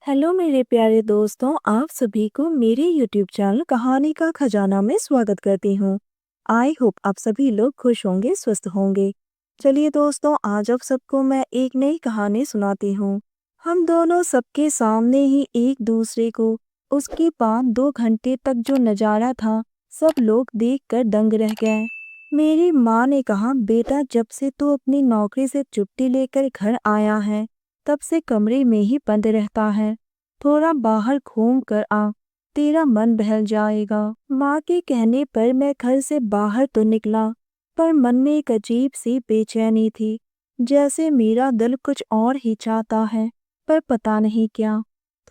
Hello मेरे प्यारे दोस्तों, आप सभी को मेरे यूट्यूब चैनल कहानी का खजाना में स्वागत करती हूँ। आई होप आप सभी लोग खुश होंगे, स्वस्थ होंगे। चलिए दोस्तों, आज आप सबको मैं एक नई कहानी सुनाती हूँ। हम दोनों सबके सामने ही एक दूसरे को उसके बाद 2 घंटे तक जो नज़ारा था, सब लोग देखकर दंग रह गए। मेरी माँ ने कहा, बेटा जब से तू अपनी नौकरी से छुट्टी लेकर घर आया है, तब से कमरे में ही बंद रहता है। थोड़ा बाहर घूम कर आ, तेरा मन बहल जाएगा। माँ के कहने पर मैं घर से बाहर तो निकला, पर मन में एक अजीब सी बेचैनी थी, जैसे मेरा दिल कुछ और ही चाहता है, पर पता नहीं क्या।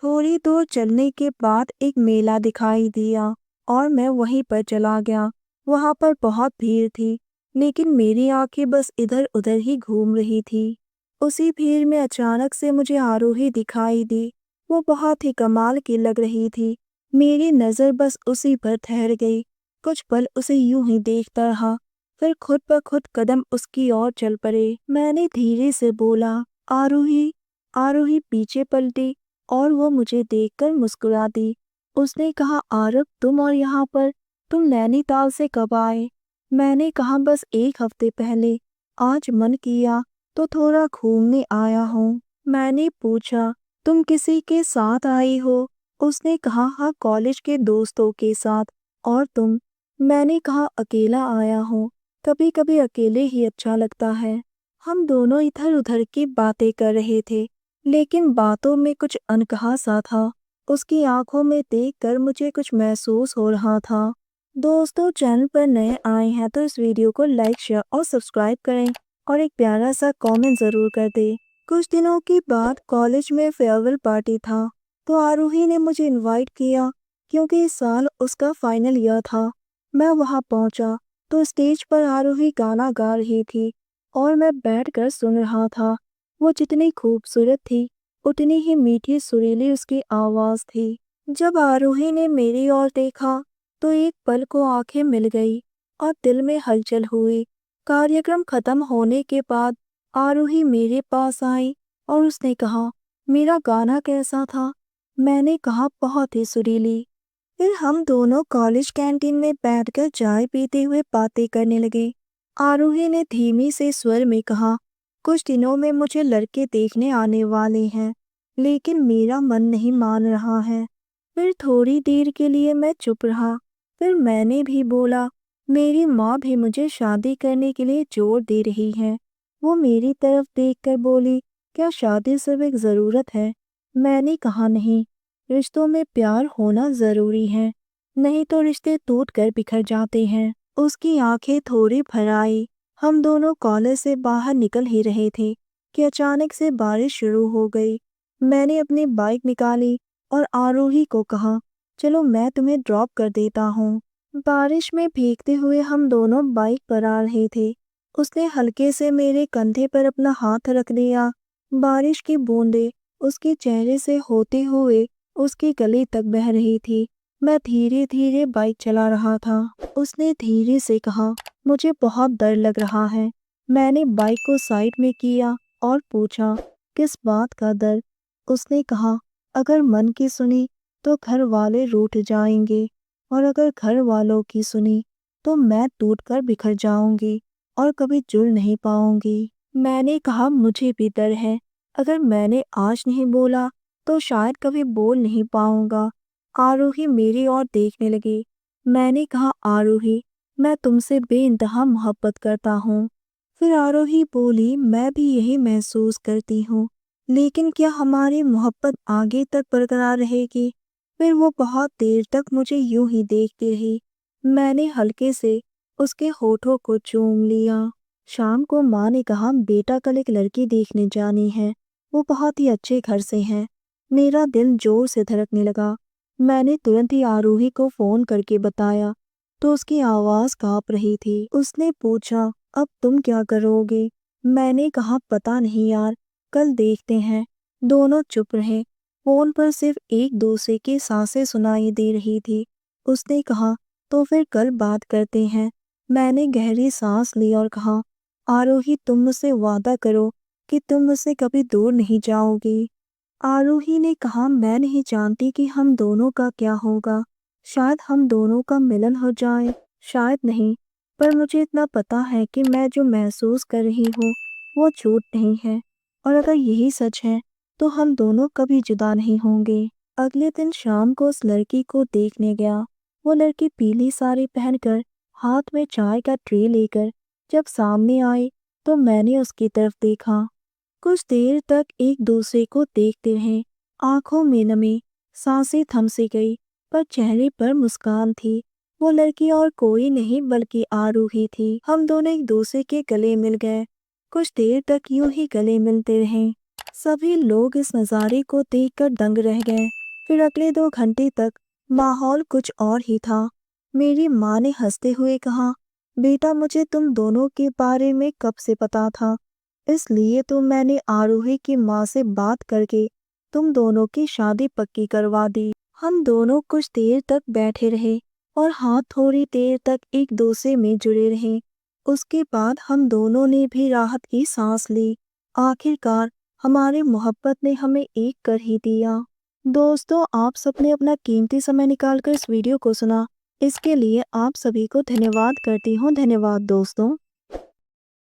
थोड़ी दूर चलने के बाद एक मेला दिखाई दिया और मैं वहीं पर चला गया। वहां पर बहुत भीड़ थी, लेकिन मेरी आंखें बस इधर उधर ही घूम रही थी। उसी भीड़ में अचानक से मुझे आरोही दिखाई दी। वो बहुत ही कमाल की लग रही थी। मेरी नज़र बस उसी पर ठहर गई। कुछ पल उसे यूं ही देखता रहा, फिर खुद ब खुद कदम उसकी ओर चल पड़े। मैंने धीरे से बोला, आरोही। आरोही पीछे पलटी और वो मुझे देखकर मुस्कुरा दी। उसने कहा, आरव तुम और यहाँ पर, तुम नैनीताल से कब आए? मैंने कहा, बस 1 हफ्ते पहले। आज मन किया तो थोड़ा घूमने आया हूँ। मैंने पूछा, तुम किसी के साथ आई हो? उसने कहा, हाँ कॉलेज के दोस्तों के साथ। और तुम? मैंने कहा, अकेला आया हूँ। कभी कभी अकेले ही अच्छा लगता है। हम दोनों इधर उधर की बातें कर रहे थे, लेकिन बातों में कुछ अनकहा सा था। उसकी आंखों में देखकर मुझे कुछ महसूस हो रहा था। दोस्तों, चैनल पर नए आए हैं तो इस वीडियो को लाइक, शेयर और सब्सक्राइब करें और एक प्यारा सा कमेंट ज़रूर कर दें। कुछ दिनों के बाद कॉलेज में फेयरवेल पार्टी था, तो आरोही ने मुझे इनवाइट किया क्योंकि इस साल उसका फाइनल ईयर था। मैं वहां पहुंचा तो स्टेज पर आरोही गाना गा रही थी और मैं बैठकर सुन रहा था। वो जितनी खूबसूरत थी, उतनी ही मीठी सुरीली उसकी आवाज़ थी। जब आरोही ने मेरी ओर देखा तो एक पल को आंखें मिल गई और दिल में हलचल हुई। कार्यक्रम खत्म होने के बाद आरोही मेरे पास आई और उसने कहा, मेरा गाना कैसा था? मैंने कहा, बहुत ही सुरीली। फिर हम दोनों कॉलेज कैंटीन में बैठकर चाय पीते हुए बातें करने लगे। आरोही ने धीमी से स्वर में कहा, कुछ दिनों में मुझे लड़के देखने आने वाले हैं, लेकिन मेरा मन नहीं मान रहा है। फिर थोड़ी देर के लिए मैं चुप रहा। फिर मैंने भी बोला, मेरी माँ भी मुझे शादी करने के लिए जोर दे रही है। वो मेरी तरफ देखकर बोली, क्या शादी सिर्फ एक ज़रूरत है? मैंने कहा, नहीं, रिश्तों में प्यार होना ज़रूरी है, नहीं तो रिश्ते टूट कर बिखर जाते हैं। उसकी आंखें थोड़ी भर आई। हम दोनों कॉलेज से बाहर निकल ही रहे थे कि अचानक से बारिश शुरू हो गई। मैंने अपनी बाइक निकाली और आरोही को कहा, चलो मैं तुम्हें ड्रॉप कर देता हूँ। बारिश में भीगते हुए हम दोनों बाइक पर आ रहे थे। उसने हल्के से मेरे कंधे पर अपना हाथ रख दिया। बारिश की बूंदें उसके चेहरे से होते हुए उसके गले तक बह रही थी। मैं धीरे धीरे बाइक चला रहा था। उसने धीरे से कहा, मुझे बहुत डर लग रहा है। मैंने बाइक को साइड में किया और पूछा, किस बात का डर? उसने कहा, अगर मन की सुनी तो घर वाले रूठ जाएंगे, और अगर घर वालों की सुनी तो मैं टूट कर बिखर जाऊंगी और कभी जुड़ नहीं पाऊंगी। मैंने कहा, मुझे भी डर है। अगर मैंने आज नहीं बोला तो शायद कभी बोल नहीं पाऊंगा। आरोही मेरी ओर देखने लगी। मैंने कहा, आरोही, मैं तुमसे बेइंतहा मोहब्बत करता हूँ। फिर आरोही बोली, मैं भी यही महसूस करती हूँ, लेकिन क्या हमारी मोहब्बत आगे तक बरकरार रहेगी? फिर वो बहुत देर तक मुझे यूं ही देखती रही। मैंने हल्के से उसके होठों को चूम लिया। शाम को माँ ने कहा, बेटा कल एक लड़की देखने जानी है, वो बहुत ही अच्छे घर से है। मेरा दिल जोर से धड़कने लगा। मैंने तुरंत ही आरोही को फोन करके बताया तो उसकी आवाज़ कांप रही थी। उसने पूछा, अब तुम क्या करोगे? मैंने कहा, पता नहीं यार, कल देखते हैं। दोनों चुप रहे। फोन पर सिर्फ एक दूसरे की सांसें सुनाई दे रही थी। उसने कहा, तो फिर कल बात करते हैं। मैंने गहरी सांस ली और कहा, आरोही तुम मुझसे वादा करो कि तुम मुझसे कभी दूर नहीं जाओगी। आरूही ने कहा, मैं नहीं जानती कि हम दोनों का क्या होगा। शायद हम दोनों का मिलन हो जाए, शायद नहीं, पर मुझे इतना पता है कि मैं जो महसूस कर रही हूँ वो झूठ नहीं है, और अगर यही सच है तो हम दोनों कभी जुदा नहीं होंगे। अगले दिन शाम को उस लड़की को देखने गया। वो लड़की पीली साड़ी पहनकर, हाथ में चाय का ट्रे लेकर जब सामने आई तो मैंने उसकी तरफ देखा। कुछ देर तक एक दूसरे को देखते रहे। आंखों में नमी, सांसें थम सी गई, पर चेहरे पर मुस्कान थी। वो लड़की और कोई नहीं बल्कि आरूही थी। हम दोनों एक दूसरे के गले मिल गए। कुछ देर तक यूं ही गले मिलते रहे। सभी लोग इस नज़ारे को देखकर दंग रह गए। फिर अगले 2 घंटे तक माहौल कुछ और ही था। मेरी माँ ने हंसते हुए कहा, बेटा मुझे तुम दोनों के बारे में कब से पता था, इसलिए तो मैंने आरूही की माँ से बात करके तुम दोनों की शादी पक्की करवा दी। हम दोनों कुछ देर तक बैठे रहे और हाथ थोड़ी देर तक एक दूसरे में जुड़े रहे। उसके बाद हम दोनों ने भी राहत की सांस ली। आखिरकार हमारी मोहब्बत ने हमें एक कर ही दिया। दोस्तों, आप सबने अपना कीमती समय निकालकर इस वीडियो को सुना, इसके लिए आप सभी को धन्यवाद करती हूँ। धन्यवाद दोस्तों।